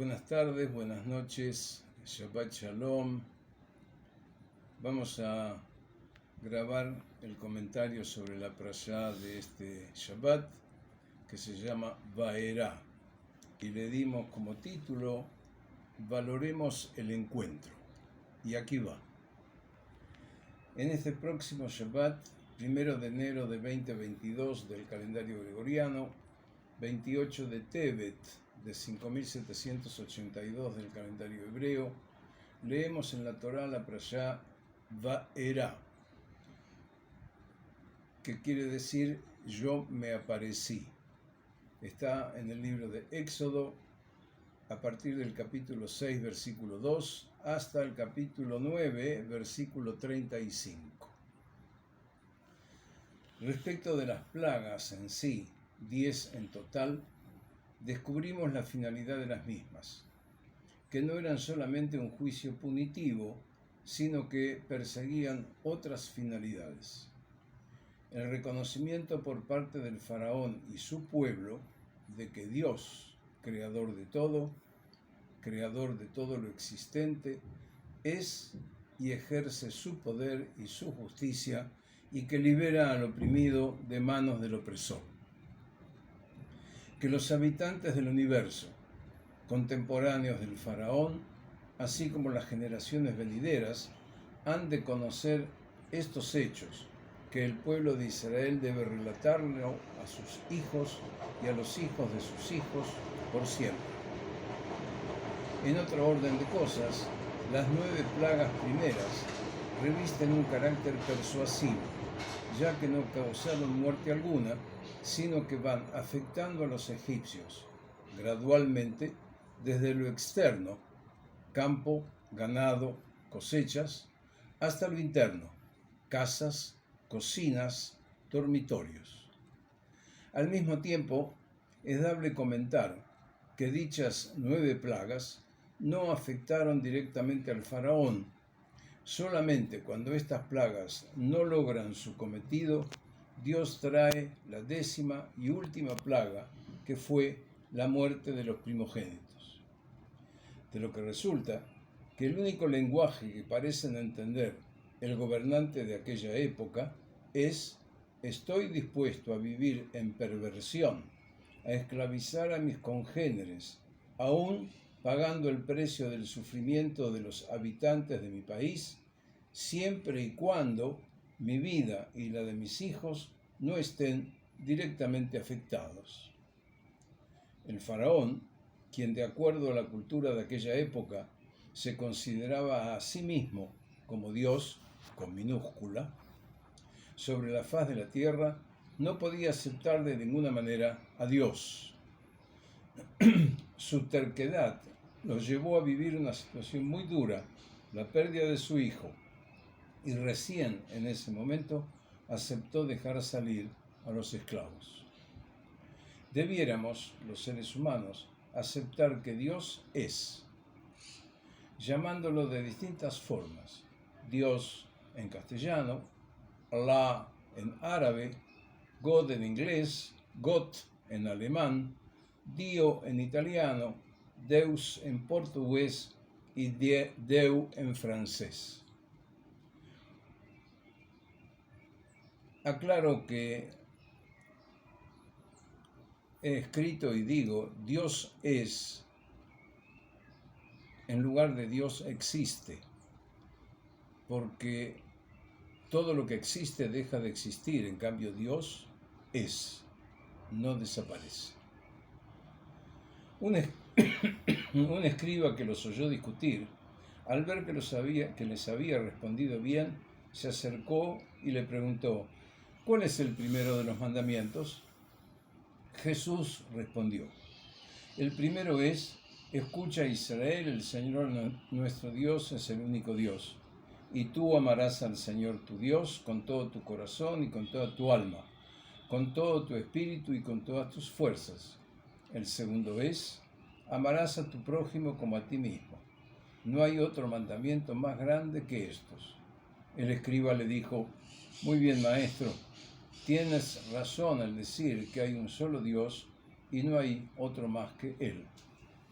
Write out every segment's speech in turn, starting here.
Buenas tardes, buenas noches, Shabbat Shalom. Vamos a grabar el comentario sobre la parashá de este Shabbat, que se llama Vaerá, y le dimos como título Valoremos el encuentro. Y aquí va. En este próximo Shabbat, 1 de enero de 2022 del calendario gregoriano, 28 de Tevet de 5782 del calendario hebreo, leemos en la Torá la parashá Vaerá, que quiere decir yo me aparecí. Está en el libro de Éxodo, a partir del capítulo 6, versículo 2, hasta el capítulo 9, versículo 35. Respecto de las plagas en sí, 10 en total, descubrimos la finalidad de las mismas, que no eran solamente un juicio punitivo, sino que perseguían otras finalidades. El reconocimiento por parte del faraón y su pueblo de que Dios, creador de todo lo existente, es y ejerce su poder y su justicia y que libera al oprimido de manos del opresor. Que los habitantes del universo, contemporáneos del faraón, así como las generaciones venideras, han de conocer estos hechos, que el pueblo de Israel debe relatarlo a sus hijos y a los hijos de sus hijos por siempre. En otro orden de cosas, las 9 plagas primeras revisten un carácter persuasivo, ya que no causaron muerte alguna, sino que van afectando a los egipcios gradualmente desde lo externo, campo, ganado, cosechas, hasta lo interno, casas, cocinas, dormitorios. Al mismo tiempo, es dable comentar que dichas 9 plagas no afectaron directamente al faraón. Solamente cuando estas plagas no logran su cometido, Dios trae la 10ª y última plaga, que fue la muerte de los primogénitos. De lo que resulta que el único lenguaje que parecen entender el gobernante de aquella época es: estoy dispuesto a vivir en perversión, a esclavizar a mis congéneres, aún pagando el precio del sufrimiento de los habitantes de mi país, siempre y cuando mi vida y la de mis hijos no estén directamente afectados. El faraón, quien de acuerdo a la cultura de aquella época se consideraba a sí mismo como Dios, con minúscula, sobre la faz de la tierra, no podía aceptar de ninguna manera a Dios. Su terquedad los llevó a vivir una situación muy dura, la pérdida de su hijo, y recién en ese momento aceptó dejar salir a los esclavos. Debiéramos, los seres humanos, aceptar que Dios es, llamándolo de distintas formas: Dios en castellano, Allah en árabe, God en inglés, Gott en alemán, Dio en italiano, Deus en portugués y Deu en francés. Aclaro que he escrito y digo Dios es en lugar de Dios existe, porque todo lo que existe deja de existir, en cambio Dios es, no desaparece. Un escriba que los oyó discutir, al ver que les había respondido bien, se acercó y le preguntó: ¿cuál es el primero de los mandamientos? Jesús respondió: el primero es: escucha, Israel, el Señor nuestro Dios es el único Dios, y tú amarás al Señor tu Dios con todo tu corazón y con toda tu alma, con todo tu espíritu y con todas tus fuerzas. El segundo es: amarás a tu prójimo como a ti mismo. No hay otro mandamiento más grande que estos. El escriba le dijo: muy bien, maestro, tienes razón al decir que hay un solo Dios y no hay otro más que Él.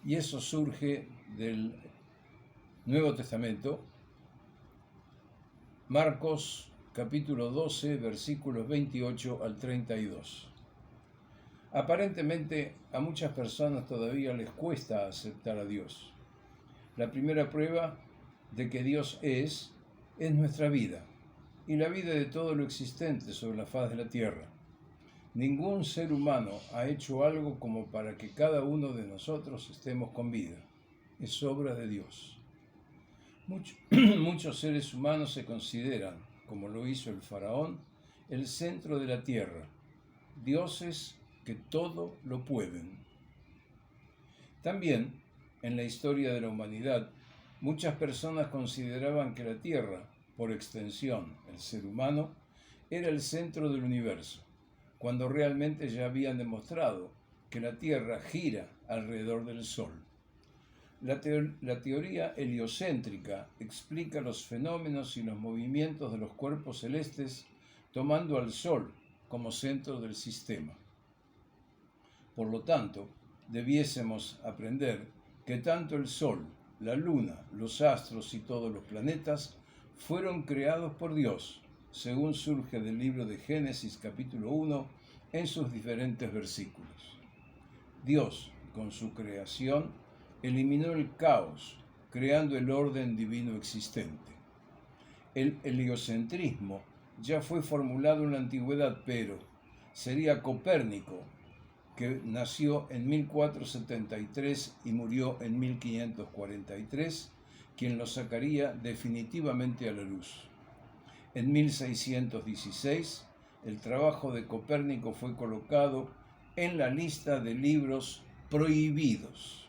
Y eso surge del Nuevo Testamento, Marcos capítulo 12, versículos 28 al 32. Aparentemente a muchas personas todavía les cuesta aceptar a Dios. La primera prueba de que Dios es nuestra vida y la vida de todo lo existente sobre la faz de la tierra. Ningún ser humano ha hecho algo como para que cada uno de nosotros estemos con vida. Es obra de Dios. Muchos seres humanos se consideran, como lo hizo el faraón, el centro de la tierra, dioses que todo lo pueden. También, en la historia de la humanidad, muchas personas consideraban que la tierra, por extensión, el ser humano, era el centro del universo, cuando realmente ya habían demostrado que la tierra gira alrededor del Sol. La teoría heliocéntrica explica los fenómenos y los movimientos de los cuerpos celestes tomando al Sol como centro del sistema. Por lo tanto, debiésemos aprender que tanto el Sol, la Luna, los astros y todos los planetas fueron creados por Dios, según surge del libro de Génesis capítulo 1 en sus diferentes versículos. Dios, con su creación, eliminó el caos, creando el orden divino existente. El heliocentrismo ya fue formulado en la antigüedad, pero sería Copérnico, que nació en 1473 y murió en 1543, quien lo sacaría definitivamente a la luz. En 1616, el trabajo de Copérnico fue colocado en la lista de libros prohibidos.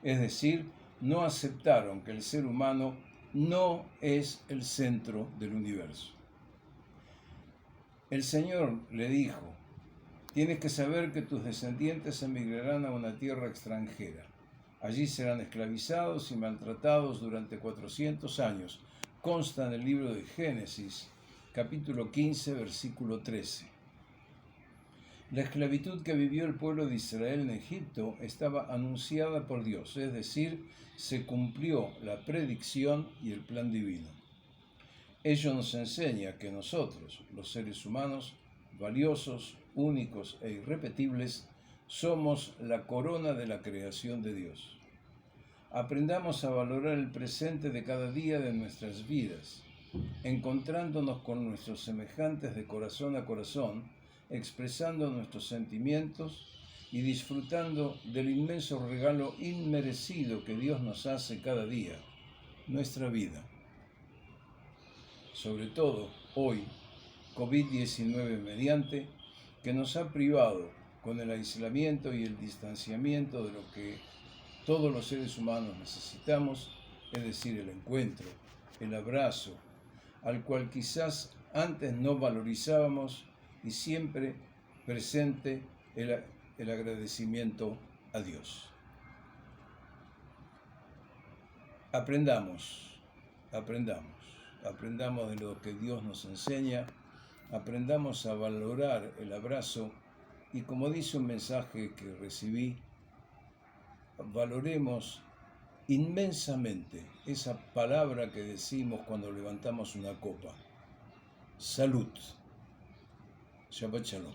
Es decir, no aceptaron que el ser humano no es el centro del universo. El Señor le dijo: tienes que saber que tus descendientes emigrarán a una tierra extranjera. Allí serán esclavizados y maltratados durante 400 años. Consta en el libro de Génesis, capítulo 15, versículo 13. La esclavitud que vivió el pueblo de Israel en Egipto estaba anunciada por Dios, es decir, se cumplió la predicción y el plan divino. Ello nos enseña que nosotros, los seres humanos, valiosos, únicos e irrepetibles, somos la corona de la creación de Dios. Aprendamos a valorar el presente de cada día de nuestras vidas, encontrándonos con nuestros semejantes de corazón a corazón, expresando nuestros sentimientos y disfrutando del inmenso regalo inmerecido que Dios nos hace cada día, nuestra vida. Sobre todo hoy, COVID-19 mediante, que nos ha privado con el aislamiento y el distanciamiento de lo que todos los seres humanos necesitamos, es decir, el encuentro, el abrazo, al cual quizás antes no valorizábamos, y siempre presente el agradecimiento a Dios. Aprendamos de lo que Dios nos enseña, aprendamos a valorar el abrazo y, como dice un mensaje que recibí, valoremos inmensamente esa palabra que decimos cuando levantamos una copa: salud. Shabbat Shalom.